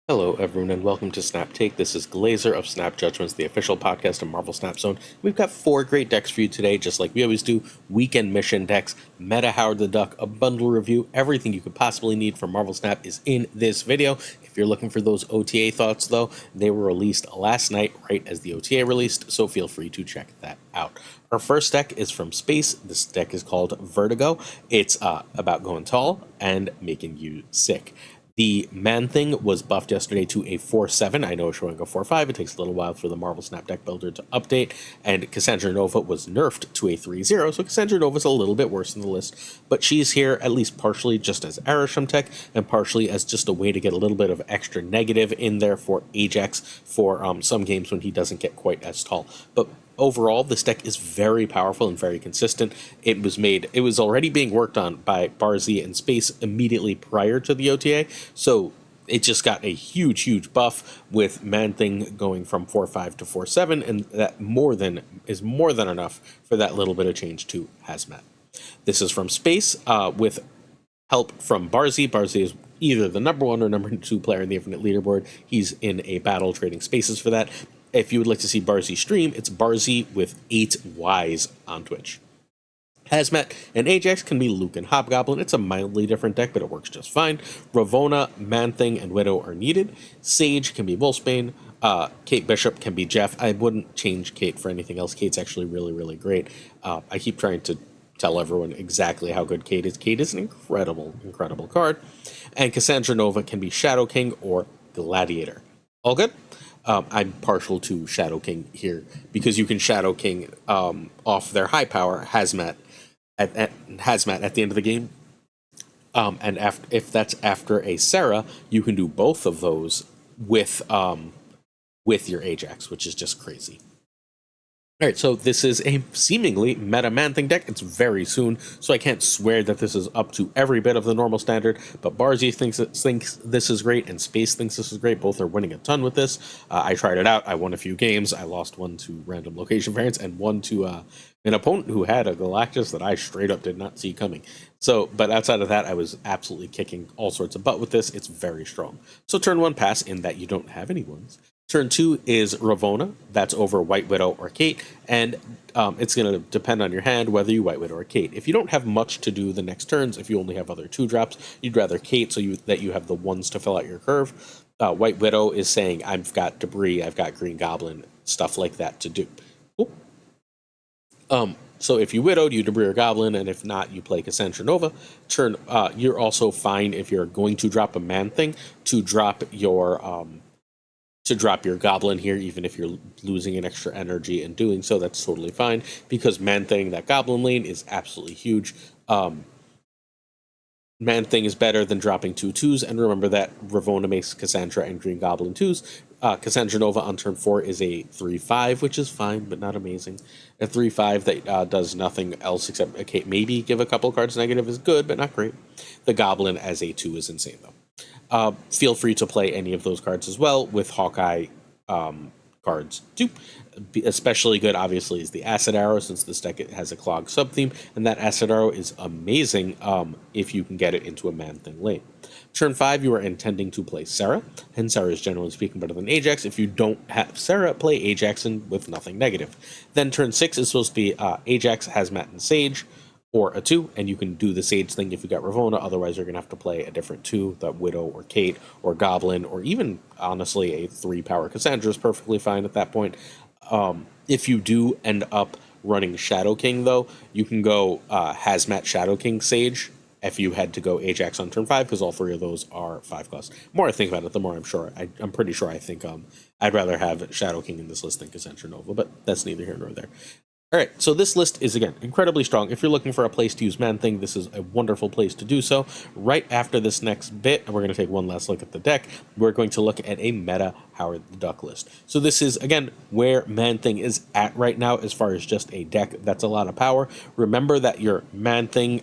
Hello, everyone, and welcome to Snap Take. This is Glazer of Snap Judgments, the official podcast of Marvel Snap Zone. We've got 4 great decks for you today, just like we always do. Weekend mission decks, Meta Howard the Duck, a bundle review. Everything you could possibly need for Marvel Snap is in this video. If you're looking for those OTA thoughts, though, they were released last night, right as the OTA released, so feel free to check that out. Our first deck is from Space. This deck is called Vertigo. It's about going tall and making you sick. The Man-Thing was buffed yesterday to a 4-7. I know it's showing a 4-5. It takes a little while for the Marvel Snap Deck Builder to update. And Cassandra Nova was nerfed to a 3-0. So Cassandra Nova's a little bit worse in the list. But she's here at least partially just as arishem tech and partially as just a way to get a little bit of extra negative in there for Ajax for some games when he doesn't get quite as tall. But overall, this deck is very powerful and very consistent. It was already being worked on by Barzy and Space immediately prior to the OTA, so it just got a huge buff with Man-Thing going from 4-5 to 4-7, and that is more than enough for that little bit of change to Hazmat. This is from Space with help from Barzy. Barzy is either the number 1 or number 2 player in the Infinite Leaderboard. He's in a battle trading spaces for that. If you would like to see Barzy stream, it's Barzy with 8 Ys on Twitch. Hazmat and Ajax can be Luke and Hobgoblin. It's a mildly different deck, but it works just fine. Ravonna, Man-Thing, and Widow are needed. Sage can be Wolfsbane. Kate Bishop can be Jeff. I wouldn't change Kate for anything else. Kate's actually really great. I keep trying to tell everyone exactly how good Kate is. Kate is an incredible card. And Cassandra Nova can be Shadow King or Gladiator. All good? I'm partial to Shadow King here because you can Shadow King off their high power Hazmat at the end of the game. And if that's after a Sarah, you can do both of those with your Ajax, which is just crazy. All right, so this is a seemingly meta Man-Thing deck. It's very soon, so I can't swear that this is up to every bit of the normal standard, but Barzy thinks this is great, and Space thinks this is great. Both are winning a ton with this. I tried it out. I won a few games. I lost one to random location variants and one to an opponent who had a Galactus that I straight up did not see coming. So, but outside of that, I was absolutely kicking all sorts of butt with this. It's very strong. So turn 1 pass in that you don't have any ones. Turn 2 is Ravonna. That's over White Widow or Kate, and it's going to depend on your hand whether you White Widow or Kate. If you don't have much to do the next turns, if you only have other 2-drops, you'd rather Kate so that you have the ones to fill out your curve. White Widow is saying, I've got Debris, I've got Green Goblin, stuff like that to do. Cool. So if you Widowed, you Debris or Goblin, and if not, you play Cassandra Nova. You're also fine if you're going to drop a Man-Thing to drop your Goblin here, even if you're losing an extra energy in doing so. That's totally fine, because Man-Thing, that Goblin lane, is absolutely huge. Man-Thing is better than dropping 2 2s, and remember that Ravonna makes Cassandra and Green Goblin 2s. Cassandra Nova on turn 4 is a 3-5, which is fine, but not amazing. A 3-5 that does nothing else except maybe give a couple cards negative is good, but not great. The Goblin as a 2 is insane, though. Feel free to play any of those cards as well with Hawkeye cards too. Especially good, obviously, is the Acid Arrow, since this deck has a Clog sub-theme, and that Acid Arrow is amazing if you can get it into a Man-Thing lane. Turn 5, you are intending to play Sarah, and Sarah is generally speaking better than Ajax. If you don't have Sarah, play Ajax with nothing negative. Then turn 6 is supposed to be Ajax, Hazmat, and Sage, or a 2, and you can do the Sage thing if you got Ravonna. Otherwise, you're going to have to play a different 2, that Widow or Kate or Goblin, or even, honestly, a 3-power Cassandra is perfectly fine at that point. If you do end up running Shadow King, though, you can go Hazmat, Shadow King, Sage, if you had to go Ajax on turn 5, because all 3 of those are 5 cost. The more I think about it, the more I'm sure. I'm pretty sure I think I'd rather have Shadow King in this list than Cassandra Nova, but that's neither here nor there. All right, so this list is, again, incredibly strong. If you're looking for a place to use Man-Thing, this is a wonderful place to do so. Right after this next bit, we're going to take one last look at the deck. We're going to look at a meta Howard the Duck list. So this is, again, where Man-Thing is at right now as far as just a deck that's a lot of power. Remember that your Man-Thing...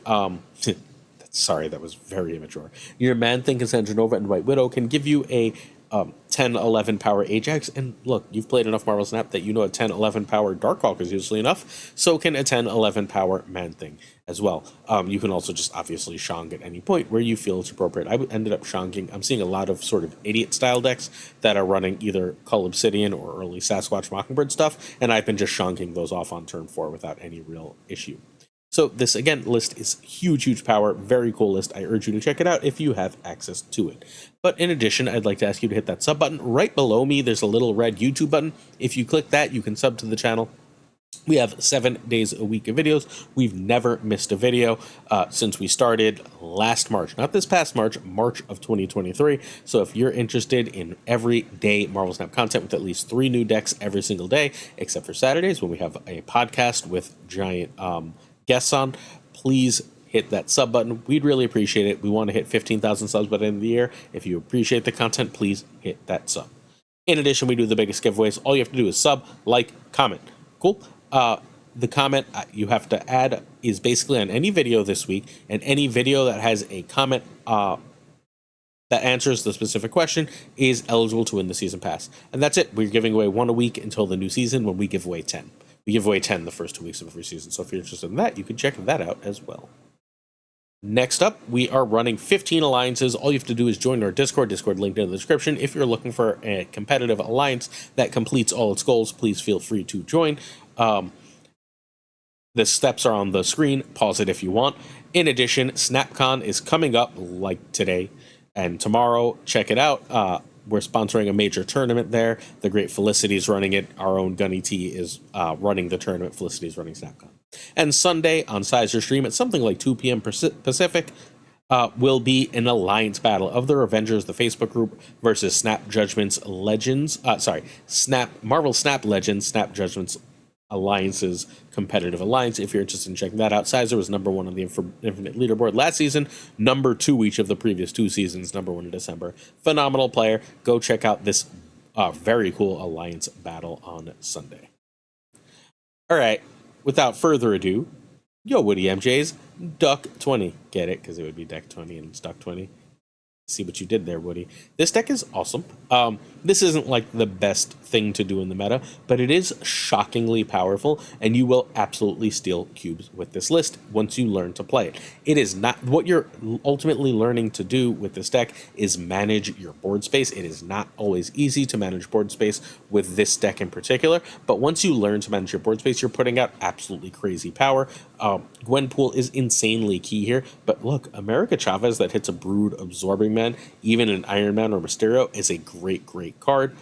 sorry, that was very immature. Your Man-Thing, Cassandra Nova, and White Widow can give you a 10-11 power Ajax, and look, you've played enough Marvel Snap that you know a 10-11 power Darkhawk is usually enough, so can a 10-11 power Man-Thing as well. You can also just obviously Shang at any point where you feel it's appropriate. I ended up Shanging. I'm seeing a lot of sort of idiot-style decks that are running either Cull Obsidian or early Sasquatch Mockingbird stuff, and I've been just Shanging those off on turn 4 without any real issue. So this, again, list is huge power, very cool list. I urge you to check it out if you have access to it. But in addition, I'd like to ask you to hit that sub button. Right below me, there's a little red YouTube button. If you click that, you can sub to the channel. We have 7 days a week of videos. We've never missed a video since we started last March. Not this past March, March of 2023. So if you're interested in everyday Marvel Snap content with at least 3 new decks every single day, except for Saturdays when we have a podcast with giant guests on, please hit that sub button. We'd really appreciate it. We want to hit 15,000 subs by the end of the year. If you appreciate the content, please hit that sub. In addition, we do the biggest giveaways. All you have to do is sub, like, comment. Cool. The comment you have to add is basically on any video this week, and any video that has a comment that answers the specific question is eligible to win the season pass. And that's it. We're giving away 1 a week until the new season, when we give away 10. We give away 10 the first 2 weeks of every season, so if you're interested in that, you can check that out as well. Next up, we are running 15 alliances. All you have to do is join our Discord linked in the description. If you're looking for a competitive alliance that completes all its goals, please feel free to join. The steps are on the screen. Pause it if you want. In addition, SnapCon is coming up like today and tomorrow. Check it out. We're sponsoring a major tournament there. The great Felicity is running it. Our own Gunny T is running the tournament. Felicity is running SnapCon. And Sunday on Sizer Stream at something like 2 p.m. Pacific will be an alliance battle of the Revengers, the Facebook group, versus Snap Judgment's Legends. Marvel Snap Legends, Snap Judgment's Alliance's competitive alliance. If you're interested in checking that out, Sizer was number 1 on the Infinite leaderboard last season, number 2 each of the previous 2 seasons, number 1 in December. Phenomenal player. Go check out this very cool alliance battle on Sunday. All right, without further ado, yo, Woody MJ's Duck 20. Get it? Because it would be Deck 20 and it's Duck 20. See what you did there, Woody. This deck is awesome. This isn't like the best thing to do in the meta, but it is shockingly powerful, and you will absolutely steal cubes with this list once you learn to play it. It is not what you're ultimately learning to do with this deck is manage your board space. It is not always easy to manage board space with this deck in particular, but once you learn to manage your board space, you're putting out absolutely crazy power. Gwenpool is insanely key here, but look, America Chavez that hits a Brood Absorbing Man, even an Iron Man or Mysterio, is a great card.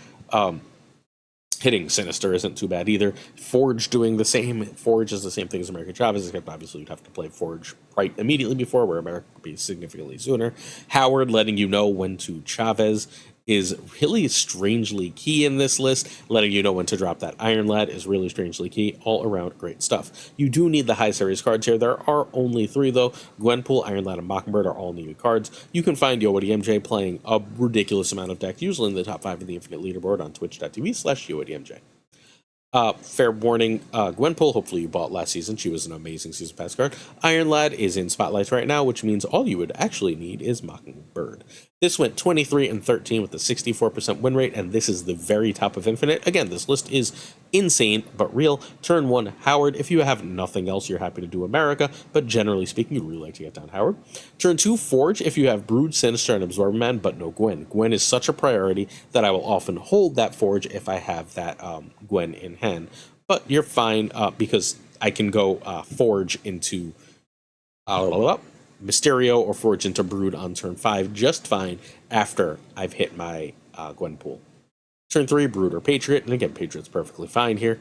Hitting Sinister isn't too bad either. Forge doing the same. Forge is the same thing as America Chavez, except obviously you'd have to play Forge right immediately before, where America would be significantly sooner. Howard letting you know when to Chavez is really strangely key in this list. Letting you know when to drop that Iron Lad is really strangely key. All around great stuff. You do need the high series cards here. There are only 3 though. Gwenpool, Iron Lad, and Mockingbird are all needed cards. You can find Yowoody MJ playing a ridiculous amount of decks, usually in the top 5 of the Infinite leaderboard on twitch.tv/YoWoodyMJ. Fair warning, Gwenpool, hopefully you bought last season. She was an amazing season pass card. Iron Lad is in spotlights right now, which means all you would actually need is Mockingbird. This went 23-13 with a 64% win rate, and this is the very top of Infinite. Again, this list is insane, but real. Turn 1, Howard. If you have nothing else, you're happy to do America, but generally speaking, you really like to get down Howard. Turn 2, Forge. If you have Brood, Sinister, and Absorbing Man, but no Gwen. Gwen is such a priority that I will often hold that Forge if I have that Gwen in hand. But you're fine because I can go Forge into Mysterio or Forge into Brood on turn 5 just fine after I've hit my Gwenpool. Turn 3, Brood or Patriot, and again, Patriot's perfectly fine here.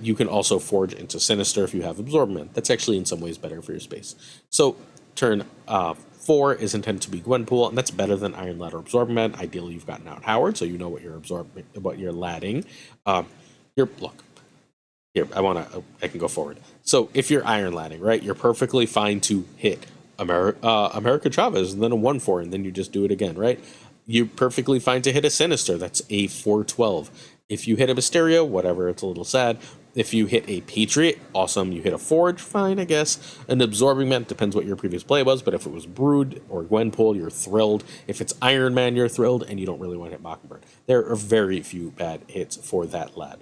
You can also Forge into Sinister if you have Absorbing Man. That's actually in some ways better for your space. So turn 4 is intended to be Gwenpool, and that's better than Iron Lad or Absorbing Man. Ideally, you've gotten out Howard, so you know what you're ladding. Look. Here, I can go forward. So if you're Iron Ladding, right, you're perfectly fine to hit America Chavez and then a 1-4, and then you just do it again, right? You're perfectly fine to hit a Sinister. That's a 4-12. If you hit a Mysterio, whatever, it's a little sad. If you hit a Patriot, awesome. You hit a Forge, fine, I guess. An Absorbing Man, depends what your previous play was, but if it was Brood or Gwenpool, you're thrilled. If it's Iron Man, you're thrilled, and you don't really want to hit Mockingbird. There are very few bad hits for that lad.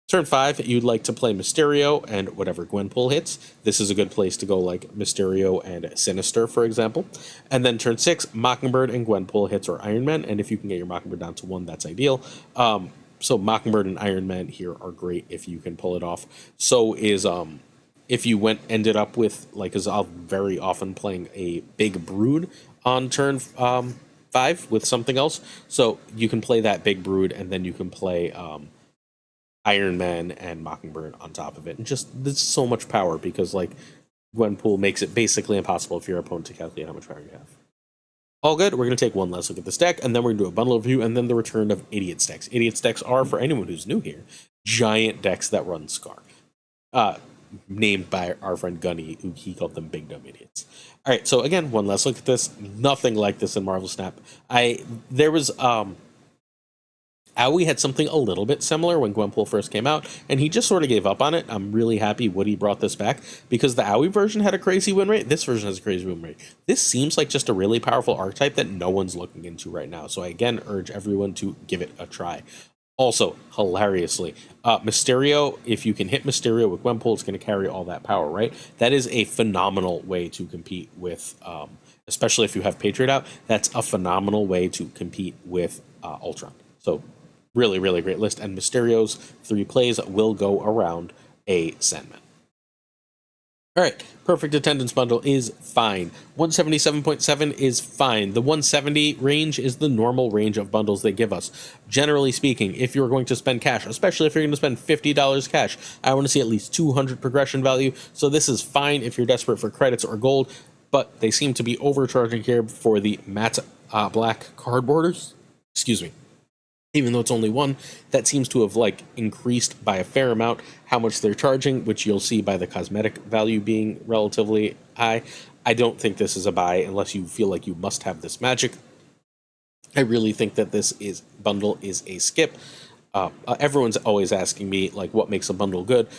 Turn 5, you'd like to play Mysterio and whatever Gwenpool hits. This is a good place to go like Mysterio and Sinister, for example. And then turn 6, Mockingbird and Gwenpool hits or Iron Man, and if you can get your Mockingbird down to 1, that's ideal. So Mockingbird and Iron Man here are great if you can pull it off. So is if you ended up with, like, as I'm very often playing a big Brood on turn 5 with something else. So you can play that big Brood, and then you can play Iron Man and Mockingbird on top of it. And just, there's so much power because, like, Gwenpool makes it basically impossible for your opponent to calculate how much power you have. All good. We're going to take one last look at this deck, and then we're going to do a bundle review, and then the return of Idiot's decks. Idiot's decks are, for anyone who's new here, giant decks that run Scar. Named by our friend Gunny, who he called them Big Dumb Idiots. All right, so again, one last look at this. Nothing like this in Marvel Snap. There was Owie had something a little bit similar when Gwenpool first came out, and he just sort of gave up on it. I'm really happy Woody brought this back, because the Owie version had a crazy win rate. This version has a crazy win rate. This seems like just a really powerful archetype that no one's looking into right now, so I again urge everyone to give it a try. Also, hilariously, Mysterio, if you can hit Mysterio with Gwenpool, it's going to carry all that power, right? That is a phenomenal way to compete with, especially if you have Patriot out, that's a phenomenal way to compete with Ultron. So, really, really great list, and Mysterio's 3 plays will go around a Sandman. All right, perfect attendance bundle is fine. 177.7 is fine. The 170 range is the normal range of bundles they give us. Generally speaking, if you're going to spend cash, especially if you're going to spend $50 cash, I want to see at least 200 progression value, so this is fine if you're desperate for credits or gold, but they seem to be overcharging here for the matte black card borders. Excuse me. Even though it's only one, that seems to have, like, increased by a fair amount how much they're charging, which you'll see by the cosmetic value being relatively high. I don't think this is a buy unless you feel like you must have this magic. I really think that this bundle is a skip. Everyone's always asking me, like, what makes a bundle good?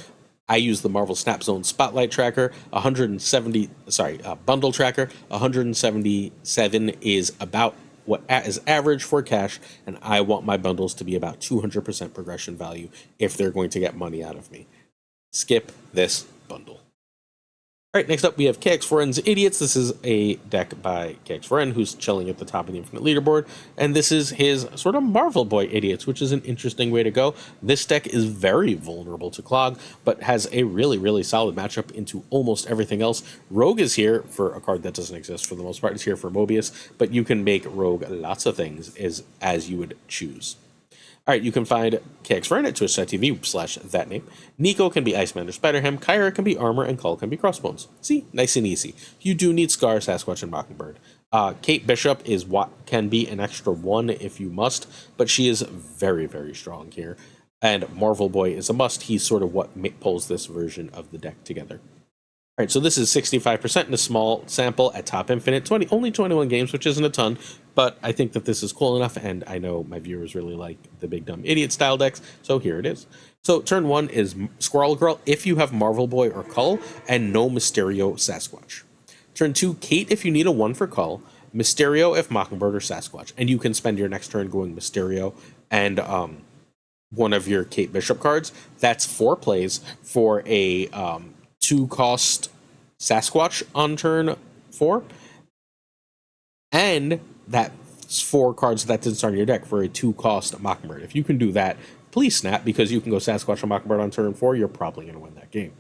I use the Marvel Snap Zone Spotlight Tracker, Bundle Tracker. 177 is about what is average for cash, and I want my bundles to be about 200% progression value if they're going to get money out of me. Skip this bundle. All right, next up we have KX4N's Idiots. This is a deck by KX4N, who's chilling at the top of the Infinite Leaderboard, and this is his sort of Marvel Boy Idiots, which is an interesting way to go. This deck is very vulnerable to Clog, but has a really, really solid matchup into almost everything else. Rogue is here for a card that doesn't exist for the most part. It's here for Mobius, but you can make Rogue lots of things as you would choose. All right, you can find KX4N at twitch.tv/thatname. Nico can be Iceman or Spider-Ham, Kyra can be Armor, and Cull can be Crossbones. See? Nice and easy. You do need Scar, Sasquatch, and Mockingbird. Kate Bishop is what can be an extra 1 if you must, but she is very, very strong here. And Marvel Boy is a must. He's sort of what pulls this version of the deck together. All right, so this is 65% in a small sample at Top Infinite, only 21 games, which isn't a ton, but I think that this is cool enough, and I know my viewers really like the Big Dumb Idiot style decks, so here it is. So turn 1 is Squirrel Girl if you have Marvel Boy or Cull, and no Mysterio Sasquatch. Turn 2, Kate if you need a 1 for Cull, Mysterio if Mockingbird or Sasquatch, and you can spend your next turn going Mysterio and one of your Kate Bishop cards. That's 4 plays for a 2-cost Sasquatch on turn 4, and that's 4 cards that didn't start in your deck for a 2-cost Mockingbird. If you can do that, please snap, because you can go Sasquatch and Mockingbird on turn 4, you're probably going to win that game.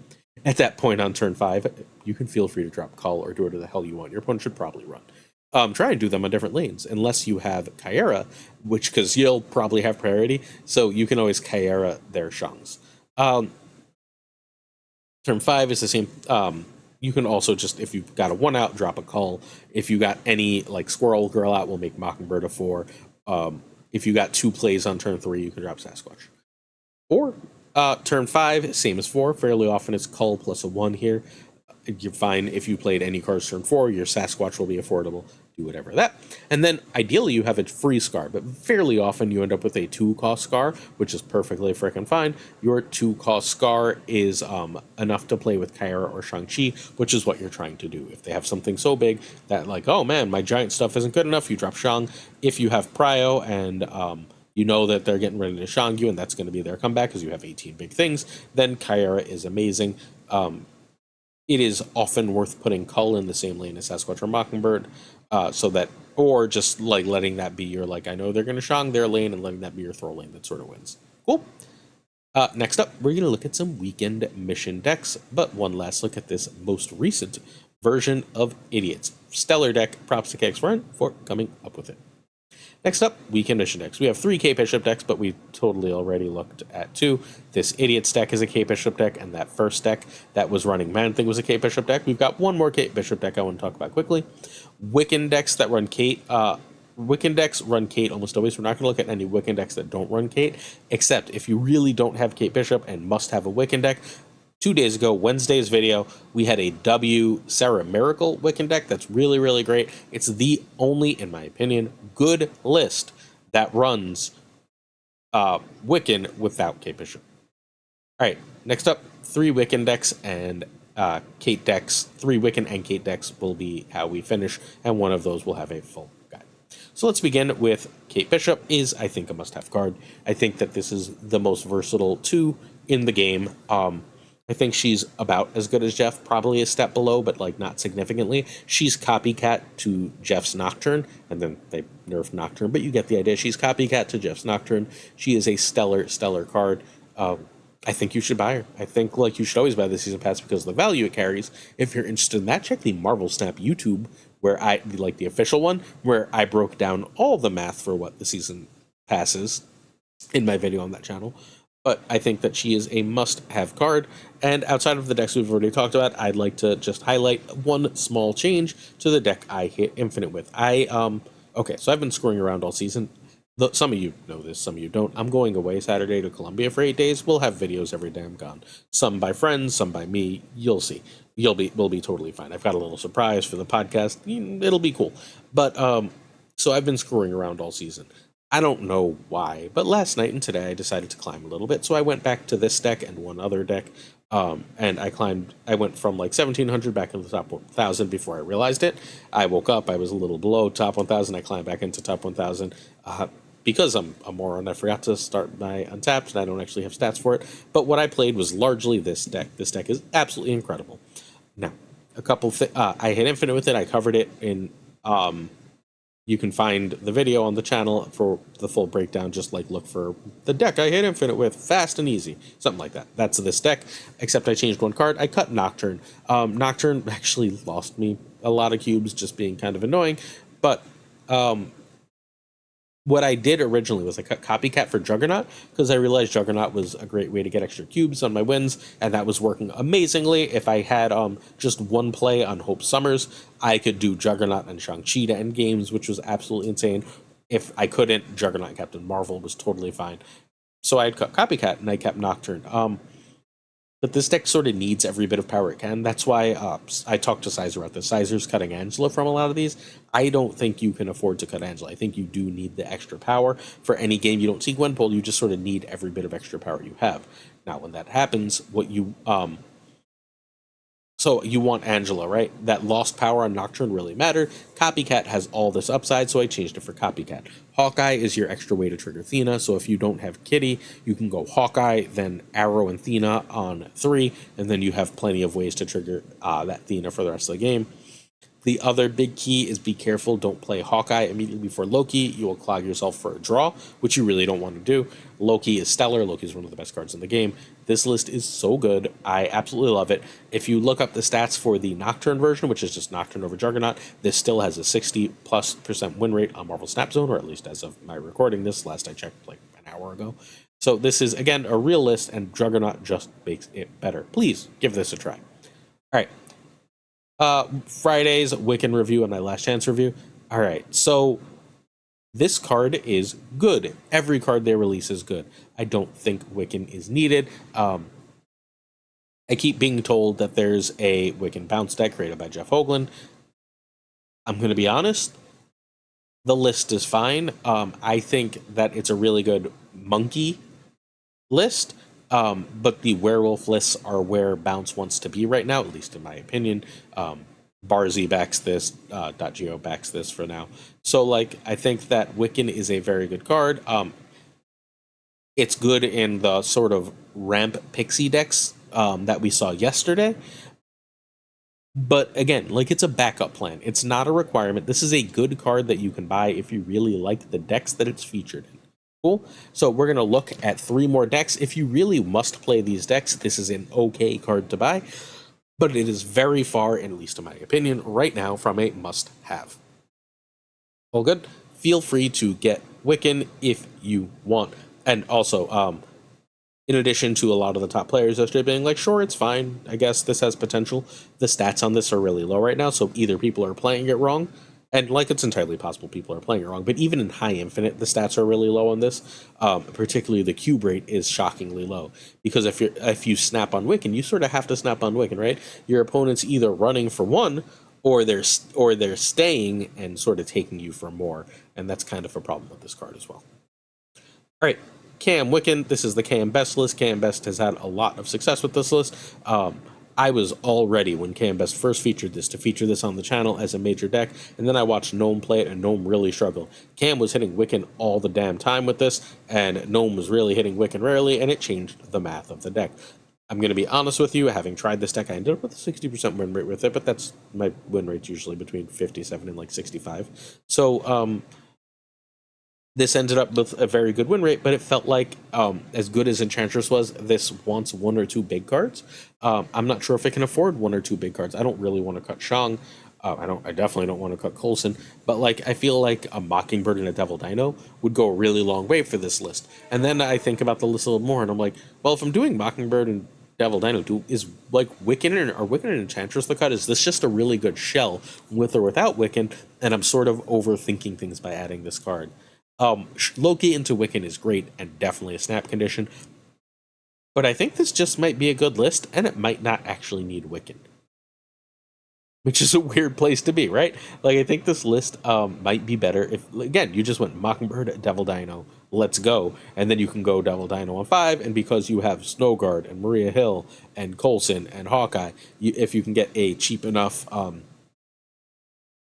At that point on turn 5, you can feel free to drop Cull or do whatever the hell you want. Your opponent should probably run. Try and do them on different lanes, unless you have Kyra, because you'll probably have priority, so you can always Kyra their Shungs. Turn 5 is the same. You can also just, if you've got a 1 out, drop a Cull. If you got any, like, Squirrel Girl out, we'll make Mockingbird a 4. If you got 2 plays on turn 3, you can drop Sasquatch. Or turn 5, same as 4. Fairly often it's Cull plus a 1 here. You're fine if you played any cards turn 4, your Sasquatch will be affordable. do whatever that. And then ideally you have a free scar, but fairly often you end up with a 2-cost scar, which is perfectly freaking fine. Your 2-cost scar is enough to play with Kyra or Shang-Chi, which is what you're trying to do. If they have something so big that like, oh man, my giant stuff isn't good enough, you drop Shang. If you have Prio and you know that they're getting ready to Shang you and that's going to be their comeback because you have 18 big things, then Kyra is amazing. It is often worth putting Cull in the same lane as Sasquatch or Mockingbird, so that, or just like letting that be your, like, I know they're going to Shang their lane and letting that be your throw lane that sort of wins. Cool. Next up, we're going to look at some weekend mission decks, but one last look at this most recent version of Idiots. Stellar deck, props to KingofCanada for coming up with it. Next up, weekend mission decks. We have 3 K-Bishop decks, but we totally already looked at 2. This Idiots deck is a K-Bishop deck, and that first deck that was running Man-Thing was a K-Bishop deck. We've got one more K-Bishop deck I want to talk about quickly. Wiccan decks that run Kate. Wiccan decks run Kate almost always. We're not going to look at any Wiccan decks that don't run Kate, except if you really don't have Kate-Bishop and must have a Wiccan deck. 2 days ago, Wednesday's video, we had a W Sarah Miracle Wiccan deck that's really, really great. It's the only, in my opinion, good list that runs Wiccan without Kate Bishop. All right, next up, 3 Wiccan decks and Kate decks. 3 Wiccan and Kate decks will be how we finish, and one of those will have a full guide. So let's begin with Kate Bishop is, I think, a must-have card. I think that this is the most versatile 2 in the game. I think she's about as good as Jeff, probably a step below, but like not significantly. She's copycat to Jeff's Nocturne, and then they nerfed Nocturne, but you get the idea. She's copycat to Jeff's Nocturne. She is a stellar card. I think you should buy her. I think like you should always buy the season pass because of the value it carries. If you're interested in that, check the Marvel Snap YouTube, where I like the official one, where I broke down all the math for what the season pass is in my video on that channel. But I think that she is a must-have card. And outside of the decks we've already talked about, I'd like to just highlight one small change to the deck I hit Infinite with. Okay, so I've been screwing around all season. Some of you know this, some of you don't. I'm going away Saturday to Colombia for 8 days. We'll have videos every day I'm gone. Some by friends, some by me. You'll see. We'll be totally fine. I've got a little surprise for the podcast. It'll be cool. But so I've been screwing around all season. I don't know why, but last night and today I decided to climb a little bit. So I went back to this deck and one other deck, and I went from like 1,700 back into the top 1,000 before I realized it. I woke up, I was a little below top 1,000. I climbed back into top 1,000. Because I'm a moron, I forgot to start my Untapped, and I don't actually have stats for it. But what I played was largely this deck. This deck is absolutely incredible. Now, I hit Infinite with it. I covered it in... you can find the video on the channel for the full breakdown. Just like look for the deck I hit Infinite with, fast and easy, something like that. That's this deck, except I changed one card. I cut Nocturne. Nocturne actually lost me a lot of cubes, just being kind of annoying. But what I did originally was I cut Copycat for Juggernaut because I realized Juggernaut was a great way to get extra cubes on my wins, and that was working amazingly. If I had just one play on Hope Summers, I could do Juggernaut and Shang-Chi to end games, which was absolutely insane. If I couldn't, Juggernaut and Captain Marvel was totally fine. So I had cut Copycat and I kept Nocturne. But this deck sort of needs every bit of power it can. That's why I talked to Sizer about this. Sizer's cutting Angela from a lot of these. I don't think you can afford to cut Angela. I think you do need the extra power. For any game you don't see gwenpool, you just sort of need every bit of extra power you have. Now, when that happens, what you... So you want Angela, right? That lost power on Nocturne really mattered. Copycat has all this upside, so I changed it for Copycat. Hawkeye is your extra way to trigger Thena, so if you don't have Kitty, you can go Hawkeye, then Arrow and Thena on 3, and then you have plenty of ways to trigger that Thena for the rest of the game. The other big key is be careful. Don't play Hawkeye immediately before Loki. You will clog yourself for a draw, which you really don't want to do. Loki is stellar. Loki is one of the best cards in the game. This list is so good. I absolutely love it. If you look up the stats for the Nocturne version, which is just Nocturne over Juggernaut, this still has a 60+% win rate on Marvel Snap Zone, or at least as of my recording this. Last I checked like an hour ago. So this is, again, a real list, and Juggernaut just makes it better. Please give this a try. All right. Friday's Wiccan review and my Last Chance review. All right, so this card is good. Every card they release is good. I don't think Wiccan is needed. I keep being told that there's a Wiccan bounce deck created by Jeff Hoagland. I'm going to be honest. The list is fine. I think that it's a really good monkey list. But the werewolf lists are where Bounce wants to be right now, at least in my opinion. Barzy backs this, .go backs this for now. So, like, I think that Wiccan is a very good card. It's good in the sort of ramp pixie decks that we saw yesterday. But again, like, it's a backup plan. It's not a requirement. This is a good card that you can buy if you really like the decks that it's featured in. Cool. So we're going to look at 3 more decks. If you really must play these decks, this is an okay card to buy. But it is very far, at least in my opinion, right now, from a must-have. All good? Feel free to get Wiccan if you want. And also, in addition to a lot of the top players yesterday being like, sure, it's fine, I guess this has potential, the stats on this are really low right now, so either people are playing it wrong, and like, it's entirely possible people are playing it wrong, but even in high infinite, the stats are really low on this. Particularly the cube rate is shockingly low, because if you snap on Wiccan, you sort of have to snap on Wiccan, right? Your opponent's either running for 1, or they're staying and sort of taking you for more, and that's kind of a problem with this card as well. All right, Cam Wiccan. This is the Cam Best list. Cam Best has had a lot of success with this list. I was all ready when Cam Best first featured this to feature this on the channel as a major deck, and then I watched Gnome play it, and Gnome really struggled. Cam was hitting Wiccan all the damn time with this, and Gnome was really hitting Wiccan rarely, and it changed the math of the deck. I'm going to be honest with you, having tried this deck, I ended up with a 60% win rate with it, but that's, my win rate's usually between 57 and like 65. So, this ended up with a very good win rate, but it felt like, as good as Enchantress was, this wants 1 or 2 big cards. I'm not sure if it can afford 1 or 2 big cards. I don't really want to cut Shang. I definitely don't want to cut Coulson. But, like, I feel like a Mockingbird and a Devil Dino would go a really long way for this list. And then I think about the list a little more, and I'm like, well, if I'm doing Mockingbird and Devil Dino, is like Wiccan and Enchantress the cut? Is this just a really good shell with or without Wiccan? And I'm sort of overthinking things by adding this card. Loki into Wiccan is great and definitely a snap condition, but I think this just might be a good list, and it might not actually need Wiccan, which is a weird place to be, right? Like, I think this list might be better if, again, you just went Mockingbird, Devil Dino, let's go, and then you can go Devil Dino on 5, and because you have Snowguard and Maria Hill and Coulson and Hawkeye, if you can get a cheap enough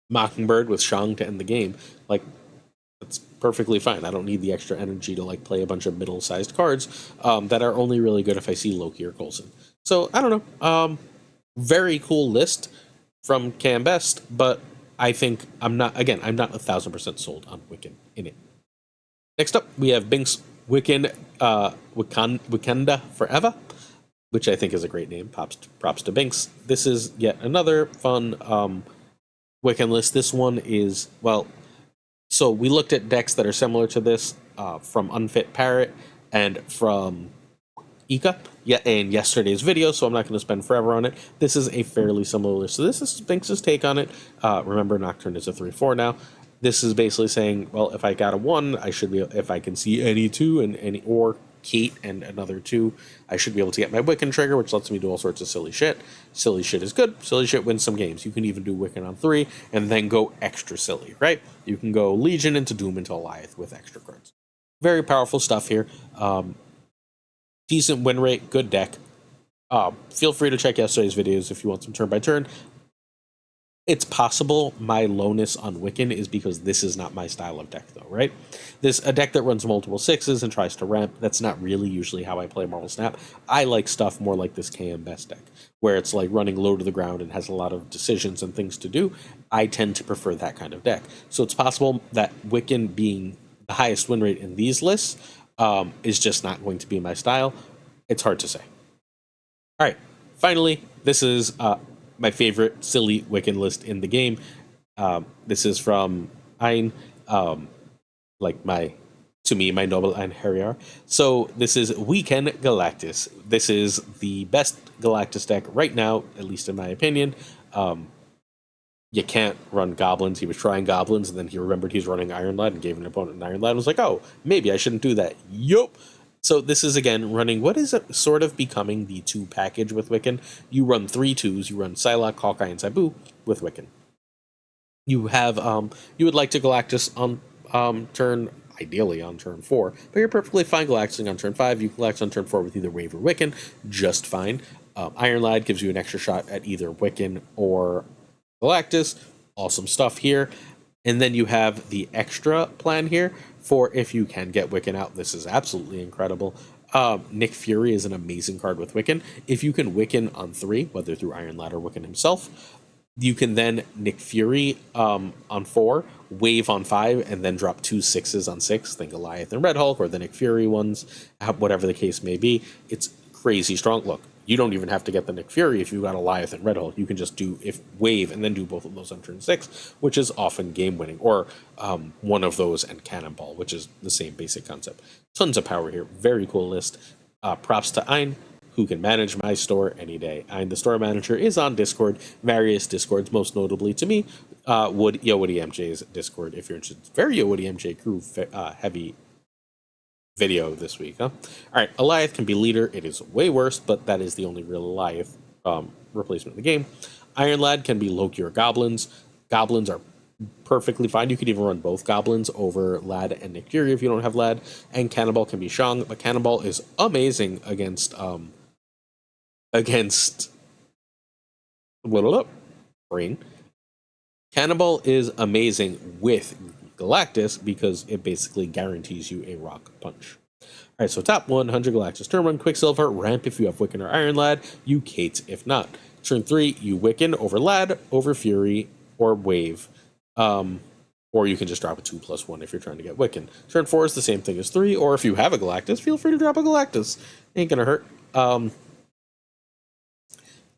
Mockingbird with Shang to end the game, like, that's perfectly fine. I don't need the extra energy to, like, play a bunch of middle-sized cards that are only really good if I see Loki or Coulson. So, I don't know. Very cool list from Cam Best, but I think I'm not 1,000% sold on Wiccan in it. Next up, we have Binks Wiccan, Wakanda Forever, which I think is a great name. Props to Binks. This is yet another fun Wiccan list. This one is, well, so we looked at decks that are similar to this from Unfit Parrot and from Ika in yesterday's video, so I'm not going to spend forever on it. This is a fairly similar list. So this is Binks' take on it. Remember, Nocturne is a 3/4 now. This is basically saying, well, if I got a 1, I should be, if I can see any 2 and any, or Kate and another 2, I should be able to get my Wiccan trigger, which lets me do all sorts of silly shit. Silly shit is good. Silly shit wins some games. You can even do Wiccan on 3 and then go extra silly, right? You can go Legion into Doom into Goliath with extra cards. Very powerful stuff here. Decent win rate, good deck. Feel free to check yesterday's videos if you want some turn by turn. It's possible my lowness on Wiccan is because this is not my style of deck, though, right? A deck that runs multiple 6s and tries to ramp, that's not really usually how I play Marvel Snap. I like stuff more like this KM Best deck, where it's like running low to the ground and has a lot of decisions and things to do. I tend to prefer that kind of deck. So it's possible that Wiccan being the highest win rate in these lists is just not going to be my style. It's hard to say. All right, finally, this is my favorite silly Wiccan list in the game. This is from Ein, like my noble Ein Harrier. So this is Weekend Galactus. This is the best Galactus deck right now, at least in my opinion. You can't run goblins. He was trying goblins, and then he remembered he's running Iron Lad and gave an opponent an Iron Lad and was like, oh, maybe I shouldn't do that. Yup. So this is, again, running what is sort of becoming the 2 package with Wiccan. You run 3 2s. You run Psylocke, Hawkeye, and Sabu with Wiccan. You have you would like to Galactus on ideally on turn 4, but you're perfectly fine Galactusing on turn 5. You Galactus on turn 4 with either Wave or Wiccan, just fine. Iron Lad gives you an extra shot at either Wiccan or Galactus. Awesome stuff here. And then you have the extra plan here for if you can get Wiccan out. This is absolutely incredible. Nick Fury is an amazing card with Wiccan. If you can Wiccan on 3, whether through Iron Lad or Wiccan himself, you can then Nick Fury on 4, Wave on 5, and then drop 2 6s on 6. Think Goliath and Red Hulk, or the Nick Fury ones, whatever the case may be. It's crazy strong. Look, you don't even have to get the Nick Fury if you got Goliath and Red Hulk. You can just do Wave and then do both of those on turn 6, which is often game winning, or one of those and Cannonball, which is the same basic concept. Tons of power here. Very cool list. Props to Ein, who can manage my store any day. Ein, the store manager, is on Discord, various Discords, most notably to me, Woody MJ's Discord, if you're interested. Very Woody MJ crew heavy video this week, huh? All right, Goliath can be leader. It is way worse, but that is the only real Goliath replacement in the game. Iron Lad can be Loki or Goblins. Goblins are perfectly fine. You could even run both Goblins over Lad and Nick Fury if you don't have Lad. And Cannonball can be Shang, but Cannonball is amazing against brain. Cannonball is amazing with Galactus because it basically guarantees you a rock punch. All right, so top 100 Galactus turn 1, Quicksilver, ramp if you have Wiccan or Iron Lad, you Kate if not. Turn 3, you Wiccan over Lad, over Fury, or Wave. Or you can just drop a 2+1 if you're trying to get Wiccan. Turn 4 is the same thing as 3, or if you have a Galactus, feel free to drop a Galactus. Ain't gonna hurt.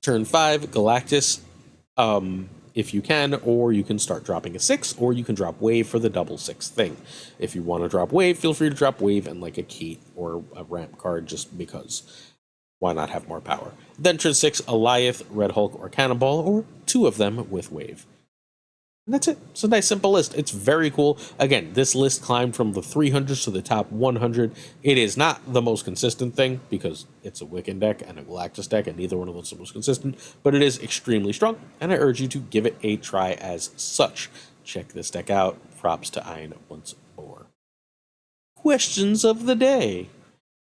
Turn 5, Galactus, if you can, or you can start dropping a 6, or you can drop Wave for the double 6 thing. If you want to drop Wave, feel free to drop Wave and like a Kate or a ramp card just because. Why not have more power? Then turn 6, Goliath, Red Hulk, or Cannonball, or 2 of them with Wave. And that's it. It's a nice, simple list. It's very cool. Again, this list climbed from the 300s to the top 100. It is not the most consistent thing because it's a Wiccan deck and a Galactus deck, and neither one of those is the most consistent, but it is extremely strong, and I urge you to give it a try as such. Check this deck out. Props to Ein once more. Questions of the day.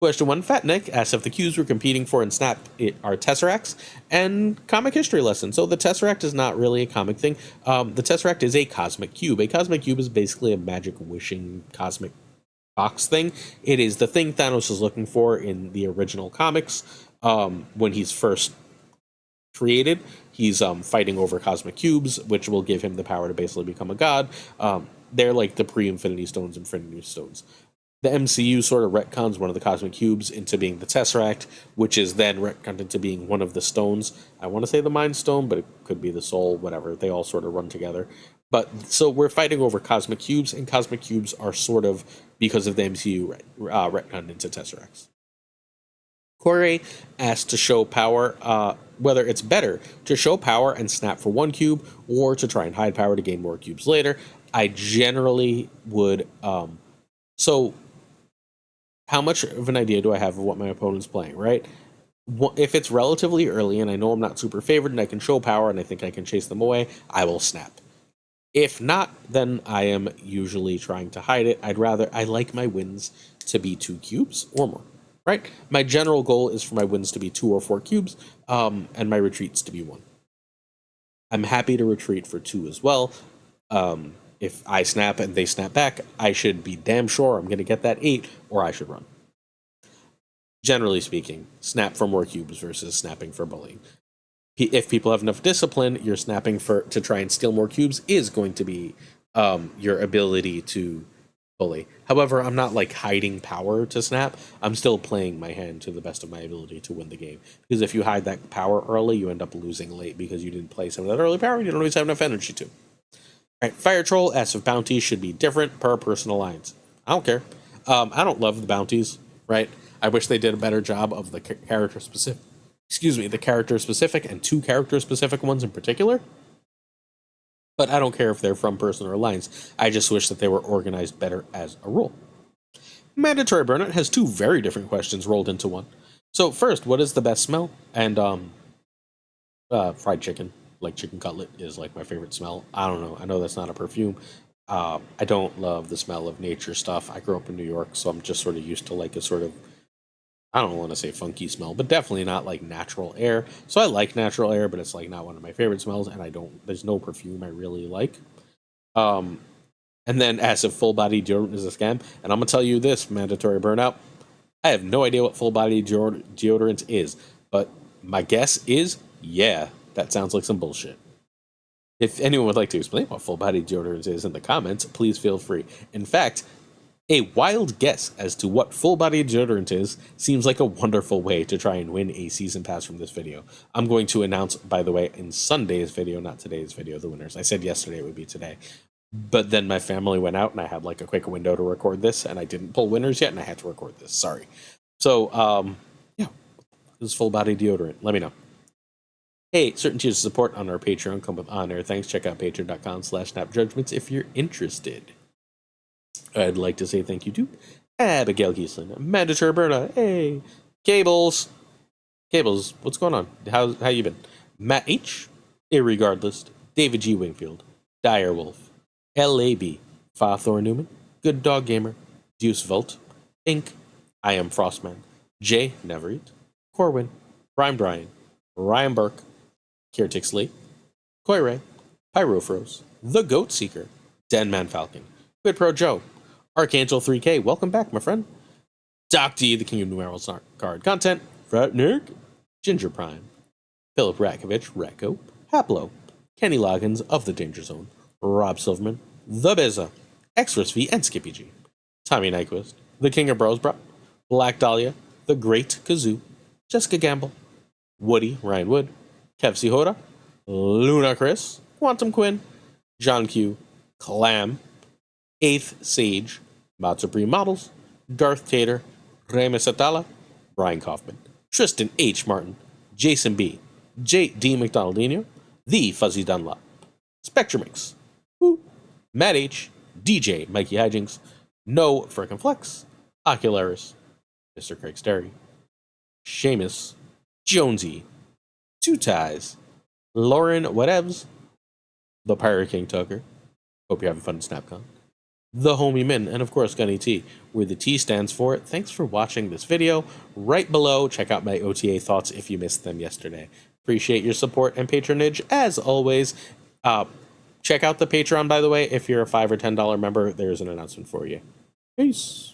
Question 1, Fat Nick asks if the cubes we're competing for in Snap are Tesseracts, and comic history lesson. So the Tesseract is not really a comic thing. The Tesseract is a cosmic cube. A cosmic cube is basically a magic wishing cosmic box thing. It is the thing Thanos is looking for in the original comics. When he's first created, he's fighting over cosmic cubes, which will give him the power to basically become a god. They're like the pre-Infinity Stones, Infinity Stones. The MCU sort of retcons one of the cosmic cubes into being the Tesseract, which is then retconned into being one of the stones. I want to say the Mind Stone, but it could be the Soul, whatever. They all sort of run together. But so we're fighting over cosmic cubes, and cosmic cubes are sort of, because of the MCU, retconned into Tesseracts. Corey asked to show power, whether it's better to show power and snap for 1 cube, or to try and hide power to gain more cubes later. I generally would... So... how much of an idea do I have of what my opponent's playing, right? If it's relatively early and I know I'm not super favored and I can show power and I think I can chase them away, I will snap. If not, then I am usually trying to hide it. I like my wins to be 2 cubes or more, right? My general goal is for my wins to be 2 or 4 cubes, and my retreats to be 1. I'm happy to retreat for 2 as well. If I snap and they snap back, I should be damn sure I'm going to get that 8, or I should run. Generally speaking, snap for more cubes versus snapping for bullying. If people have enough discipline, your snapping to try and steal more cubes is going to be your ability to bully. However, I'm not like hiding power to snap. I'm still playing my hand to the best of my ability to win the game. Because if you hide that power early, you end up losing late because you didn't play some of that early power and you don't always have enough energy to. All right, Fire Troll asks if bounties should be different per person alliance. I don't care. I don't love the bounties, right? I wish they did a better job of the character specific. The character specific and 2 character specific ones in particular. But I don't care if they're from person or alliance. I just wish that they were organized better as a rule. Mandatory Burnout has 2 very different questions rolled into one. So first, what is the best smell? And fried chicken. like chicken cutlet is like my favorite smell. I don't know. I know that's not a perfume. I don't love the smell of nature stuff. I grew up in New York, so I'm just sort of used to like a sort of, I don't want to say funky smell, but definitely not like natural air. So I like natural air, but it's like not one of my favorite smells, and there's no perfume I really like. Um, and then as if full body deodorant is a scam, and I'm gonna tell you this, mandatory burnout. I have no idea what full body deodorant is, but my guess is, yeah, that sounds like some bullshit. If anyone would like to explain what full body deodorant is in the comments, please feel free. In fact, a wild guess as to what full body deodorant is seems like a wonderful way to try and win a season pass from this video. I'm going to announce, by the way, in Sunday's video, not today's video, the winners. I said yesterday it would be today. But then my family went out and I had like a quick window to record this, and I didn't pull winners yet, and I had to record this. Sorry. So, yeah, this is full body deodorant. Let me know. Hey, certain tiers of support on our Patreon come with honor. Thanks. Check out patreon.com/snapjudgments if you're interested. I'd like to say thank you to Abigail Giesland, Mandatory Berna, hey, Cables, what's going on? How you been? Matt H, Irregardless, David G. Wingfield, Direwolf, LAB, FaThorNewman, Good Dog Gamer, Deuce Volt, Inc., I Am Frostman, Jay Nevereat, Corwin, Rhyme Brian, Ryan Burke, Kiertix Lee, Koire, Pyrofros, The Goat Seeker, Denman Falcon, Quid Pro Joe, Archangel 3K, welcome back, my friend. Doc D, the King of Numerals Card Content, Frat Nick, Ginger Prime, Philip Rakovich, Ratco, Haplo, Kenny Loggins of the Danger Zone, Rob Silverman, The Bizza, Extras V, and Skippy G, Tommy Nyquist, the King of Bros Bro, Black Dahlia, The Great Kazoo, Jessica Gamble, Woody, Ryan Wood, Kev C. Hoda, Luna Chris, Quantum Quinn, John Q, Clam, 8th Sage, Mod Supreme Models, Darth Tater, Remus Atala, Brian Kaufman, Tristan H. Martin, Jason B., J. D. McDonaldino, The Fuzzy Dunlop, Spectrumix, Matt H., DJ Mikey Hijinks, No Frickin' Flex, Ocularis, Mr. Craig Sterry, Seamus, Jonesy, Two Ties, Lauren Whatevs, The Pirate King Tuccrr, hope you're having fun in SnapCon, The Homie Min, and of course Gunny T, where the T stands for. Thanks for watching this video. Right below, check out my OTA thoughts if you missed them yesterday. Appreciate your support and patronage as always. Check out the Patreon, by the way. If you're a $5 or $10 member, there's an announcement for you. Peace.